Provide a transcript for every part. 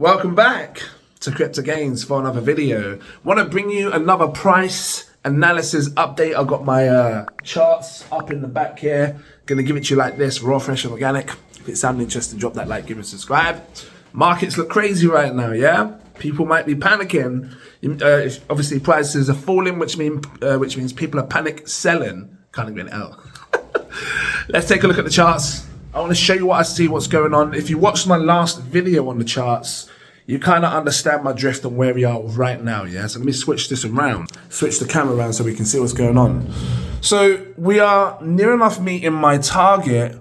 Welcome back to Cryptogains for another video. Want to bring you another price analysis update. I've got my charts up in the back here. Gonna give it to you like this, raw, fresh and organic. If it sounded interesting, drop that like, give it a subscribe. Markets look crazy right now, yeah? People might be panicking. Obviously prices are falling, which means people are panic selling. Can't even get it out. Let's take a look at the charts. I want to show you what I see, what's going on. If you watched my last video on the charts, you kind of understand my drift and where we are right now, yeah? So let me switch this around, switch the camera around so we can see what's going on. So we are near enough meeting my target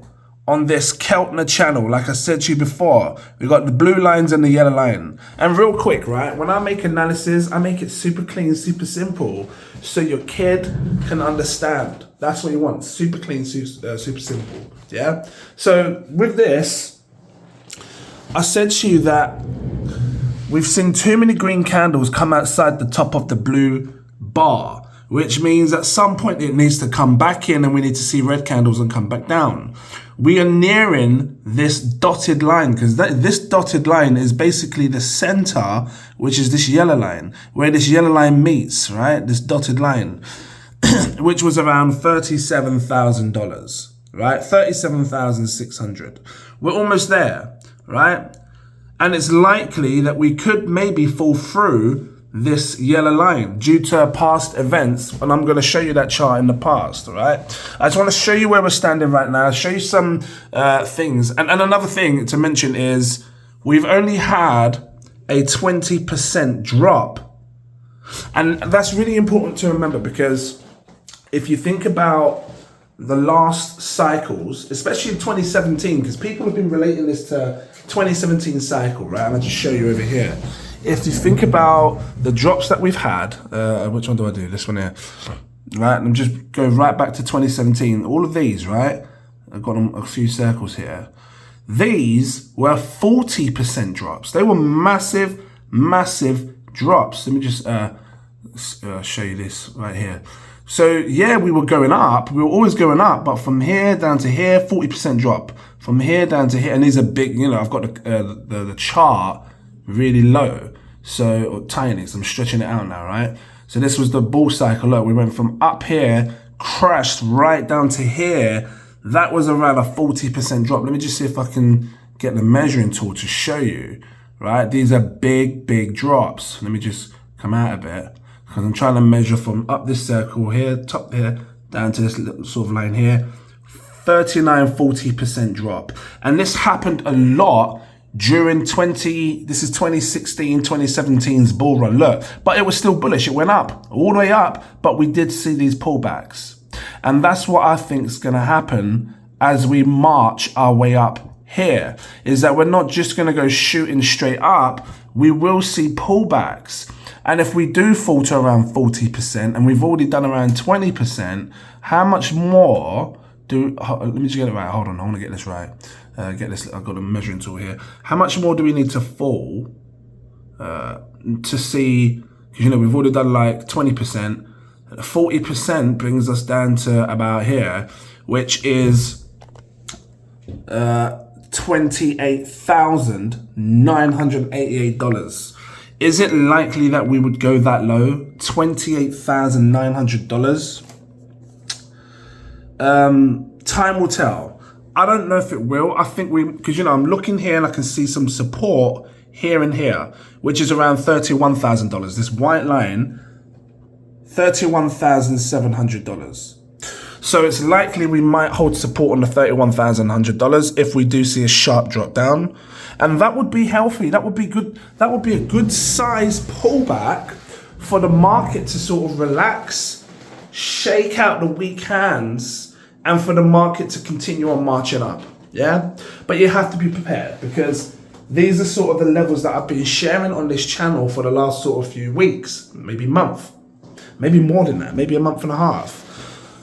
on this Keltner channel. Like I said to you before, we got the blue lines and the yellow line. And real quick, right? When I make analysis, I make it super clean, super simple, so your kid can understand. That's what you want, super clean, super simple, yeah? So with this, I said to you that we've seen too many green candles come outside the top of the blue bar, which means at some point it needs to come back in and we need to see red candles and come back down. We are nearing this dotted line because this dotted line is basically the center, which is this yellow line, where this yellow line meets, right? This dotted line, which was around $37,000, right? 37,600. We're almost there, right? And it's likely that we could maybe fall through this yellow line due to past events, and I'm going to show you that chart in the past, all right? I just want to show you where we're standing right now, show you some things. And another thing to mention is we've only had a 20% drop. And that's really important to remember, because if you think about the last cycles, especially in 2017, because people have been relating this to 2017 cycle, right? And I'll just show you over here. If you think about the drops that we've had, which one do I do? This one here, right? And just go right back to 2017. All of these, right? I've got a few circles here. These were 40% drops. They were massive, massive drops. Let me just show you this right here. So yeah, we were going up. We were always going up, but from here down to here, 40% drop. From here down to here, and these are big. You know, I've got the chart really low, so tiny. So I'm stretching it out now, right? So this was the bull cycle. Look, we went from up here, crashed right down to here. That was around a 40% drop. Let me just see if I can get the measuring tool to show you, right? These are big, big drops. Let me just come out a bit, because I'm trying to measure from up this circle here, top here, down to this little sort of line here. 39-40% drop. And this happened a lot during 2016-2017's bull run. Look, but it was still bullish. It went up, all the way up, but we did see these pullbacks. And that's what I think is going to happen as we march our way up here, is that we're not just going to go shooting straight up. We will see pullbacks. And if we do fall to around 40%, and we've already done around 20%, how much more let me just get it right. Hold on, I want to get this right. Get this. I've got a measuring tool here. How much more do we need to fall to see? Because you know we've already done like 20%. 40% brings us down to about here, which is $28,988. Is it likely that we would go that low? $28,900. Time will tell. I don't know if it will. I think because you know, I'm looking here and I can see some support here and here, which is around $31,000. This white line, $31,700. So it's likely we might hold support on the $31,100 if we do see a sharp drop down. And that would be healthy. That would be good. That would be a good size pullback for the market to sort of relax, shake out the weak hands, and for the market to continue on marching up, yeah? But you have to be prepared, because these are sort of the levels that I've been sharing on this channel for the last sort of few weeks, maybe month, maybe more than that, maybe a month and a half.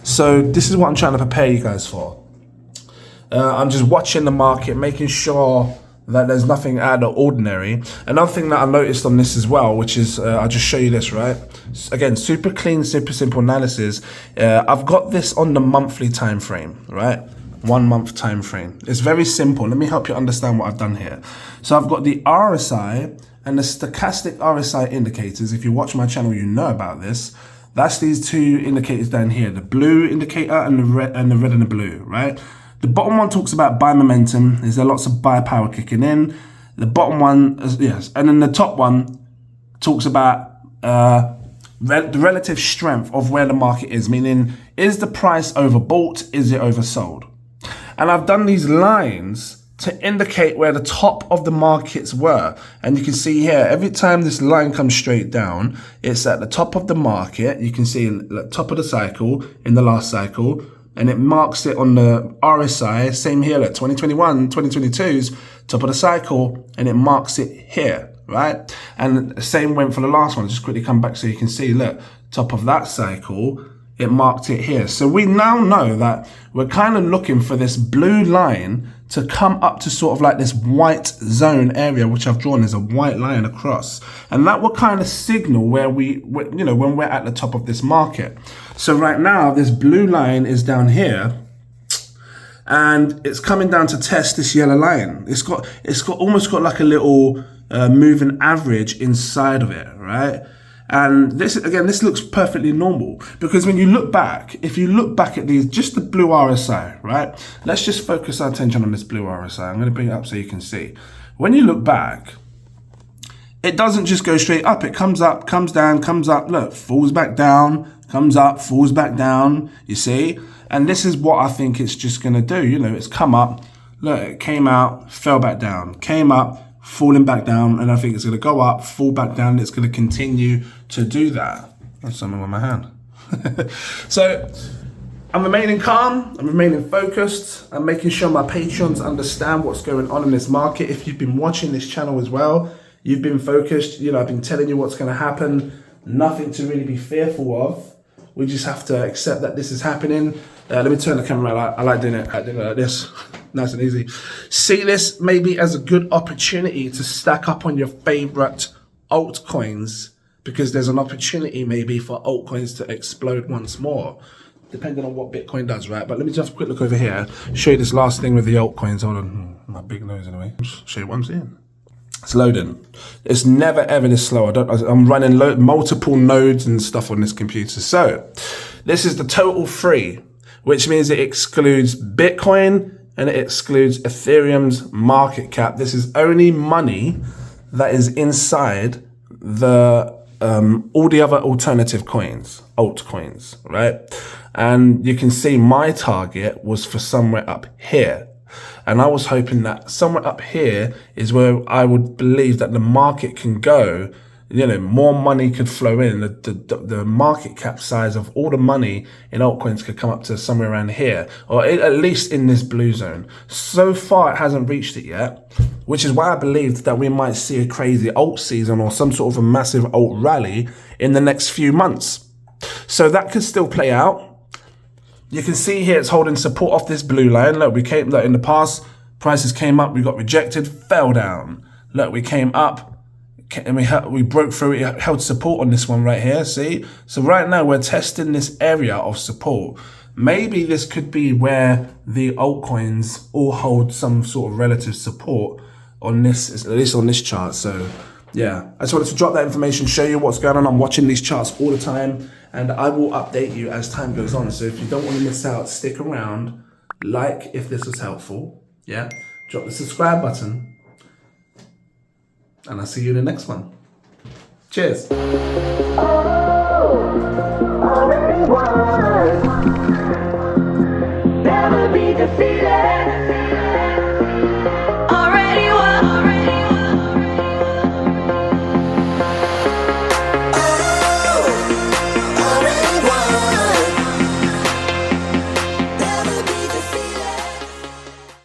So this is what I'm trying to prepare you guys for. I'm just watching the market, making sure that there's nothing out of the ordinary. Another thing that I noticed on this as well, which is, I'll just show you this, right? Again, super clean, super simple analysis. I've got this on the monthly time frame, right? 1 month time frame. It's very simple. Let me help you understand what I've done here. So I've got the RSI and the stochastic RSI indicators. If you watch my channel, you know about this. That's these two indicators down here, the blue indicator and the red and the blue, right? The bottom one talks about buy momentum. Is there lots of buy power kicking in? The bottom one, yes, and then the top one talks about the relative strength of where the market is, meaning, is the price overbought? Is it oversold? And I've done these lines to indicate where the top of the markets were. And you can see here, every time this line comes straight down, it's at the top of the market. You can see the top of the cycle in the last cycle, and it marks it on the RSI. Same here, like 2021, 2022's top of the cycle, and it marks it here, right? And the same went for the last one. Just quickly come back so you can see, look, top of that cycle, it marked it here. So we now know that we're kind of looking for this blue line to come up to sort of like this white zone area, which I've drawn as a white line across. And that will kind of signal where you know, when we're at the top of this market. So right now, this blue line is down here, and it's coming down to test this yellow line. It's got almost got like a little moving average inside of it, right? And this, again, this looks perfectly normal, because when you look back, if you look back at these, just the blue RSI, right? Let's just focus our attention on this blue RSI. I'm going to bring it up so you can see. When you look back, it doesn't just go straight up. It comes up, comes down, comes up, look, falls back down, comes up, falls back down, you see? And this is what I think it's just going to do. You know, it's come up, look, it came out, fell back down, came up, falling back down, and I think it's going to go up, fall back down, and it's going to continue to do that. That's something with my hand. So I'm remaining calm, I'm remaining focused, I'm making sure my patrons understand what's going on in this market. If you've been watching this channel as well, you've been focused, you know, I've been telling you what's going to happen, nothing to really be fearful of. We just have to accept that this is happening. Let me turn the camera. I like doing it like this, nice and easy. See this maybe as a good opportunity to stack up on your favorite altcoins, because there's an opportunity maybe for altcoins to explode once more, depending on what Bitcoin does, right? But let me just have a quick look over here, show you this last thing with the altcoins. Hold on, my big nose anyway. Show you what I'm seeing. It's loading. It's never ever this slow. I'm running multiple nodes and stuff on this computer. So this is the total free, which means it excludes Bitcoin and it excludes Ethereum's market cap. This is only money that is inside the all the other alternative coins, altcoins, right? And you can see my target was for somewhere up here. And I was hoping that somewhere up here is where I would believe that the market can go, you know, more money could flow in. The market cap size of all the money in altcoins could come up to somewhere around here, or at least in this blue zone. So far, it hasn't reached it yet, which is why I believed that we might see a crazy alt season or some sort of a massive alt rally in the next few months. So that could still play out. You can see here it's holding support off this blue line. Look, look, in the past, prices came up, we got rejected, fell down. Look, we came up, and we broke through it, held support on this one right here, see? So right now we're testing this area of support. Maybe this could be where the altcoins all hold some sort of relative support on this, at least on this chart. So yeah, I just wanted to drop that information, show you what's going on. I'm watching these charts all the time, and I will update you as time goes on. So if you don't want to miss out, stick around, like if this was helpful, yeah? Drop the subscribe button, and I'll see you in the next one. Cheers.